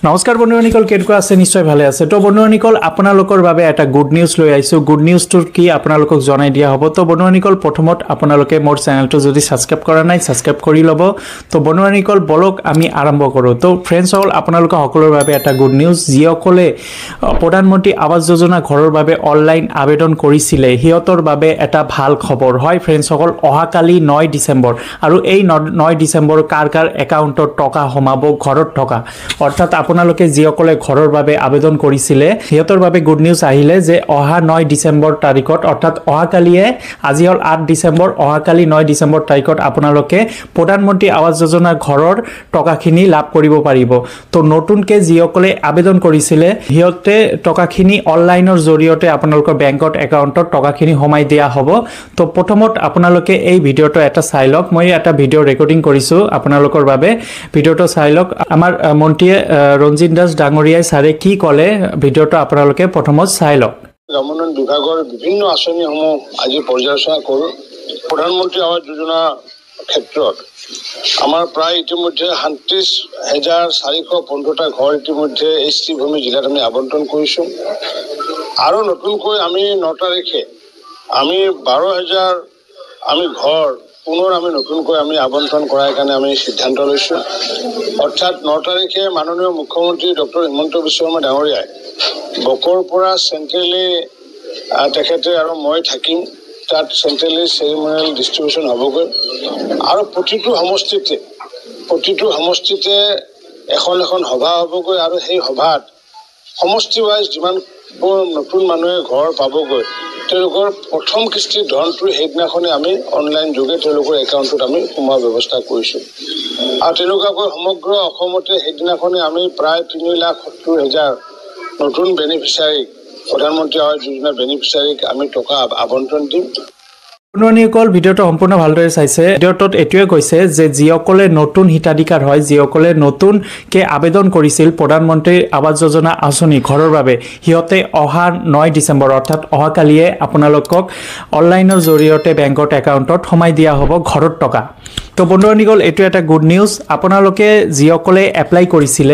নমস্কাৰ বন্ধুসকল কেনেকুৱা আছে নিশ্চয় ভালে আছে তো বন্ধুসকল আপোনালোকৰ বাবে এটা গুড নিউজ লৈ আইছো গুড নিউজটোৰ কি আপোনালোকক জনাই দিয়া হ'ব তো বন্ধুসকল প্ৰথমত আপোনালোকে মোৰ চেনেলটো যদি সাবস্ক্ৰাইব কৰা নাই সাবস্ক্ৰাইব কৰি লব তো বন্ধুসকল বলক আমি আৰম্ভ কৰো তো ফ্ৰেণ্ডছ অল আপোনালোক সকলোৰ বাবে এটা গুড নিউজ যিসকলে প্ৰধানমন্ত্ৰী আৱাস যোজনা ঘৰৰ বাবে অনলাইন আবেদন কৰিছিল হিয়তৰ বাবে এটা ভাল খবৰ হয় ফ্ৰেণ্ডছ সকল অহাকালি 9 ডিসেম্বৰ আৰু এই 9 ডিসেম্বৰ কাৰ একাউণ্টত টকা হমাব ঘৰত টকা অৰ্থাৎ আপোনালোকে যিসকলে ঘৰৰ বাবে আবেদন কৰিছিল হিয়তৰ বাবে গুড নিউজ আহিলে যে অহা 9 ডিসেম্বৰ তাৰিখত অৰ্থাৎ অহাকালিয়ে আজি হল 8 ডিসেম্বৰ অহাকালি 9 ডিসেম্বৰ তাৰিখত আপোনালোকে প্ৰধানমন্ত্ৰী আৱাস যোজনা ঘৰৰ টকাখিনি লাভ কৰিব পাৰিব তো নতুনকে যিসকলে আবেদন কৰিছিল হিয়তে টকাখিনি অনলাইনৰ জৰিয়তে আপোনালোকৰ বেংকত একাউণ্টত টকাখিনি হমাই দিয়া হ'ব তো প্ৰথমত আপোনালোকে এই ভিডিওটো এটা চাই লওক মই এটা ভিডিও ৰেকৰ্ডিং কৰিছো আপোনালোকৰ বাবে ভিডিওটো চাই লওক আমাৰ মন্ত্ৰীয়ে ৰঞ্জিত দাস ডাঙৰীয়াই সাৰে কি কলে ভিডিওটো আপোনালোকে প্ৰথমত চাই লওক গ্ৰামোন্নয়ন বিভাগৰ বিভিন্ন আঁচনিসমূহ আজি পৰ্যালোচনা কৰো প্ৰধানমন্ত্ৰী আৱাস যোজনা ক্ষেত্ৰত আমাৰ প্ৰায় ইতিমধ্যে ৩৭,৪১৫টা ঘৰ ইতিমধ্যে এছটি ভূমি জিলাত আমি আবণ্টন কৰিছো আৰু নতুনকৈ আমি 9 তাৰিখে আমি ১২,০০০ আমি ঘৰ পুনৰ আমি নতুনকৈ আমি আবণ্টন কৰাৰ কাৰণে আমি সিদ্ধান্ত লৈছো অৰ্থাৎ 9 তাৰিখে মাননীয় মুখ্যমন্ত্ৰী ডক্টৰ হিমন্ত বিশ্ব শৰ্মা ডাঙৰীয়াই বকৰ পৰা চেণ্ট্ৰেলি তেখেতে আৰু মই থাকিম তাত চেণ্ট্ৰেলি চেৰিমনিয়েল ডিষ্ট্ৰিবিউশ্যন হ'বগৈ আৰু প্ৰতিটো সমষ্টিতে এখন সভা হ'বগৈ আৰু সেই সভাত সমষ্টি ৱাইজ যিমানবোৰ নতুন মানুহে ঘৰ পাবগৈ তেওঁলোকৰ প্ৰথম কিস্তিৰ ধনটো সেইদিনাখনে আমি অনলাইন যোগে তেওঁলোকৰ একাউণ্টত আমি সোমোৱাৰ ব্যৱস্থা কৰিছোঁ আৰু তেনেকুৱাকৈ সমগ্ৰ অসমতে সেইদিনাখনে আমি প্ৰায় 3,70,000 নতুন বেনিফিচিয়াৰীক প্ৰধানমন্ত্ৰী আৱাস যোজনা বেনিফিচিয়াৰীক আমি টকা আবণ্টন দিম বন্ধুসকল ভিডিওটো সম্পূৰ্ণ ভালদৰে চাইছে ভিডিওটোত এটোৱে কৈছে যে যিসকলে নতুন হিতাধিকাৰ হয় যিসকলে নতুনকে আবেদন কৰিছিল প্ৰধানমন্ত্ৰী আৱাস যোজনা আঁচনি ঘৰৰ বাবে হিয়তে অহা 9 ডিসেম্বৰ অৰ্থাৎ অহাকালিয়ে আপোনালোকক অনলাইনৰ জৰিয়তে বেংকত একাউণ্টত হমাই দিয়া হ'ব ঘৰত টকা তো বন্ধুসকল এটো এটা গুড নিউজ আপোনালোকে যিসকলে এপ্লাই কৰিছিল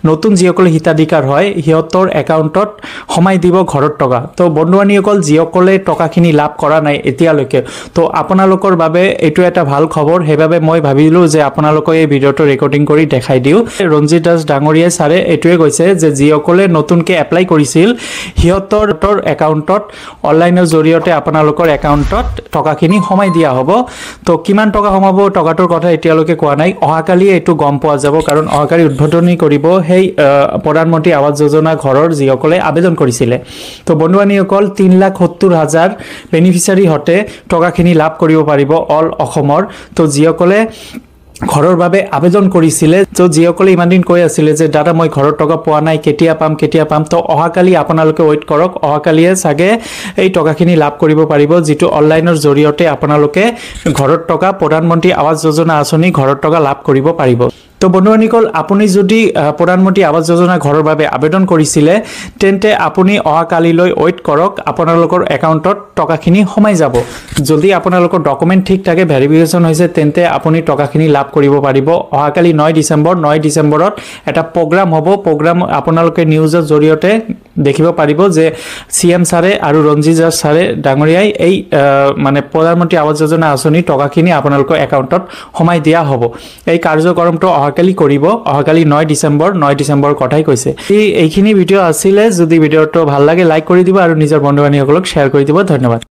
নতুন যিসকলে হিতাধিকাৰ হয় হিয়তৰ একাউণ্টত হমাই দিব ঘৰত টকা তো বন্ধুসকল যিসকলে টকাখিনি লাভ কৰা নাই এতিয়ালৈকে তো আপোনালোকৰ বাবে এটো এটা ভাল খবৰ হেবাবে মই ভাবিলো যে আপোনালোকক এই ভিডিওটো ৰেকৰ্ডিং কৰি দেখাই দিও ৰঞ্জিত দাস ডাঙৰীয়াই সাৰে এটোৱে কৈছে যে যিসকলে নতুনকে এপ্লাই কৰিছিল হিয়তৰ একাউণ্টত অনলাইনৰ জৰিয়তে আপোনালোকৰ একাউণ্টত টকাখিনি হমাই দিয়া হ'ব তো কিমান টকা হমাব টকাটোৰ কথা এতিয়ালৈকে কোৱা নাই অহাকালি এটো গম পোৱা যাব কাৰণ অহাকালি উদ্বোধনী কৰিব সেই প্ৰধানমন্ত্ৰী আৱাস যোজনা ঘৰৰ যিসকলে আবেদন কৰিছিল তো বন্ধুসকল 3,70,000 বেনিফিচিয়াৰী হতে টকাখিনি লাভ কৰিব পাৰিব অল অসমৰ তো যিসকলে ঘৰৰ বাবে আবেদন কৰিছিল তো যিসকলে ইমান দিন কৈ আছিল যে দাদা মই ঘৰৰ টকা পোৱা নাই কেতিয়া পাম তো অহাকালি আপোনালোকে ওয়েট কৰক অহাকালিয়ে সাগে এই টকাখিনি লাভ কৰিব পাৰিব যেটো অনলাইনৰ জৰিয়তে আপোনালোকে ঘৰৰ টকা প্ৰধানমন্ত্ৰী আৱাস যোজনা আঁচনি ঘৰৰ টকা লাভ কৰিব পাৰিব তো বন্ধুসকল আপুনি যদি প্ৰধানমন্ত্ৰী আৱাস যোজনা ঘৰৰ বাবে আবেদন কৰিছিল তেন্তে আপুনি অহাকালিলৈ ওয়েট কৰক আপোনালোকৰ একাউণ্টত টকাখিনি হমাই যাব যদি আপোনালোকৰ ডকুমেন্ট ঠিক থাকে ভেৰিফিকেশন হৈছে তেন্তে আপুনি টকাখিনি লাভ কৰিব পাৰিব অহাকালি 9 ডিসেম্বৰত এটা প্ৰগ্ৰাম হ'ব প্ৰগ্ৰাম আপোনালোকে নিউজৰ জৰিয়তে দেখিব পাৰিব যে সিএম সাৰে আৰু ৰঞ্জিত দাস সাৰে ডাঙৰীয়াই এই মানে প্ৰধানমন্ত্ৰী আৱাস যোজনা আঁচনি টকাখিনি আপোনালোকৰ একাউণ্টত হমাই দিয়া হ'ব এই কাৰ্যক্ৰমটো অহাকালি কৰিব অহাকালি 9 ডিসেম্বৰ কথাই কৈছে এইখিনি ভিডিও আছিল যদি ভিডিওটো ভাল লাগে লাইক কৰি দিব আৰু নিজৰ বন্ধু বান্ধৱীসকলক শেয়াৰ কৰি দিব ধন্যবাদ